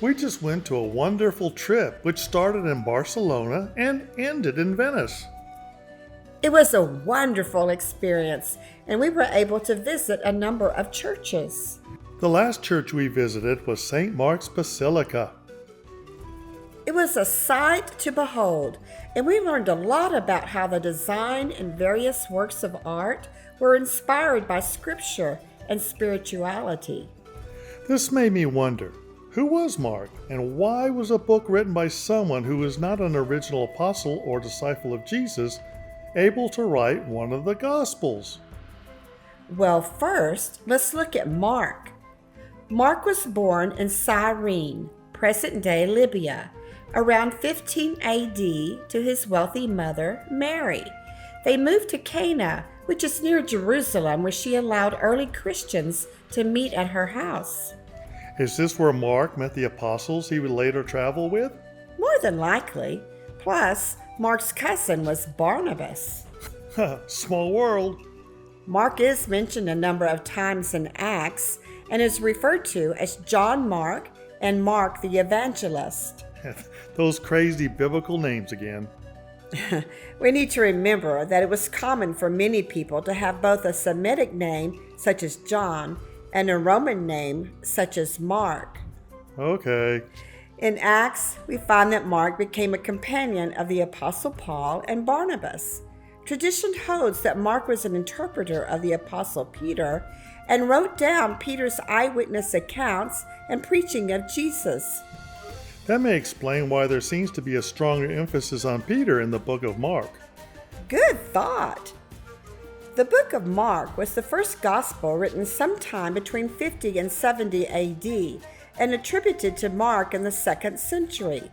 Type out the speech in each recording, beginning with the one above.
We just went to a wonderful trip which started in Barcelona and ended in Venice. It was a wonderful experience, and we were able to visit a number of churches. The last church we visited was St. Mark's Basilica. It was a sight to behold, and we learned a lot about how the design and various works of art were inspired by Scripture and spirituality. This made me wonder, who was Mark, and why was a book written by someone who is not an original apostle or disciple of Jesus able to write one of the Gospels? Well, first, let's look at Mark. Mark was born in Cyrene, present-day Libya, around 15 AD to his wealthy mother, Mary. They moved to Cana, which is near Jerusalem, where she allowed early Christians to meet at her house. Is this where Mark met the apostles he would later travel with? More than likely. Plus, Mark's cousin was Barnabas. Small world. Mark is mentioned a number of times in Acts and is referred to as John Mark and Mark the Evangelist. Those crazy biblical names again. We need to remember that it was common for many people to have both a Semitic name, such as John, and a Roman name, such as Mark. Okay. In Acts, we find that Mark became a companion of the Apostle Paul and Barnabas. Tradition holds that Mark was an interpreter of the Apostle Peter and wrote down Peter's eyewitness accounts and preaching of Jesus. That may explain why there seems to be a stronger emphasis on Peter in the book of Mark. Good thought. The book of Mark was the first gospel written sometime between 50 and 70 AD and attributed to Mark in the 2nd century.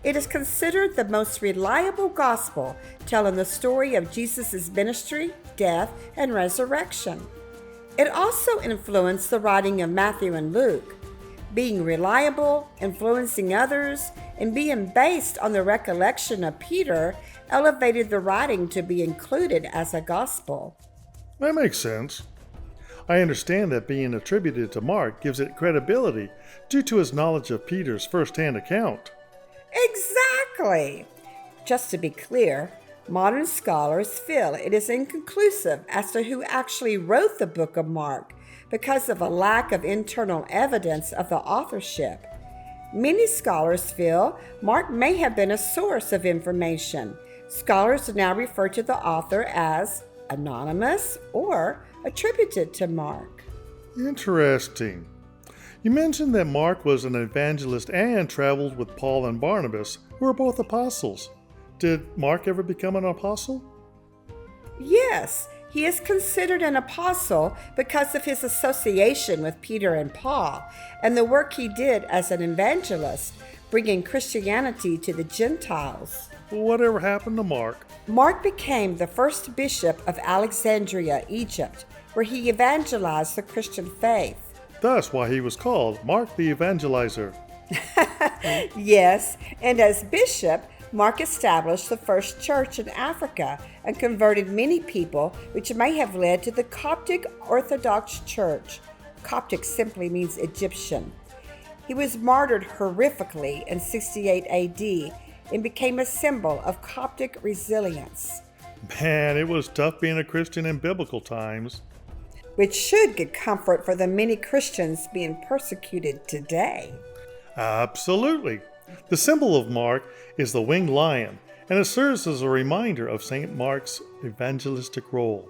It is considered the most reliable gospel telling the story of Jesus' ministry, death, and resurrection. It also influenced the writing of Matthew and Luke. Being reliable, influencing others, and being based on the recollection of Peter elevated the writing to be included as a gospel. That makes sense. I understand that being attributed to Mark gives it credibility due to his knowledge of Peter's first-hand account. Exactly! Just to be clear, modern scholars feel it is inconclusive as to who actually wrote the book of Mark because of a lack of internal evidence of the authorship. Many scholars feel Mark may have been a source of information. Scholars now refer to the author as anonymous or attributed to Mark. Interesting. You mentioned that Mark was an evangelist and traveled with Paul and Barnabas, who were both apostles. Did Mark ever become an apostle? Yes, he is considered an apostle because of his association with Peter and Paul and the work he did as an evangelist, bringing Christianity to the Gentiles. Whatever happened to Mark? Mark became the first bishop of Alexandria, Egypt, where he evangelized the Christian faith. That's why he was called Mark the Evangelizer. Yes, and as bishop, Mark established the first church in Africa and converted many people, which may have led to the Coptic Orthodox Church. Coptic simply means Egyptian. He was martyred horrifically in 68 AD and became a symbol of Coptic resilience. Man, it was tough being a Christian in biblical times. Which should give comfort for the many Christians being persecuted today. Absolutely. The symbol of Mark is the winged lion, and it serves as a reminder of St. Mark's evangelistic role.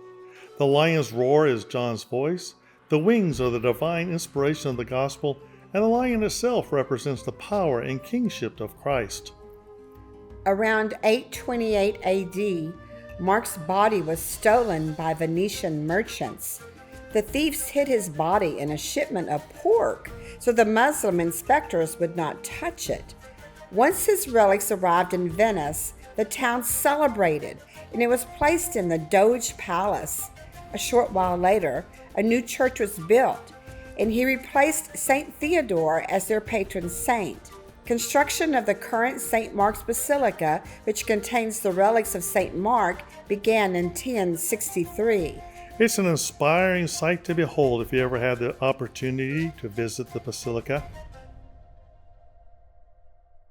The lion's roar is John's voice, the wings are the divine inspiration of the gospel, and the lion itself represents the power and kingship of Christ. Around 828 AD, Mark's body was stolen by Venetian merchants. The thieves hid his body in a shipment of pork so the Muslim inspectors would not touch it. Once his relics arrived in Venice, the town celebrated, and it was placed in the Doge Palace. A short while later, a new church was built, and he replaced St. Theodore as their patron saint. Construction of the current St. Mark's Basilica, which contains the relics of St. Mark, began in 1063. It's an inspiring sight to behold if you ever had the opportunity to visit the Basilica.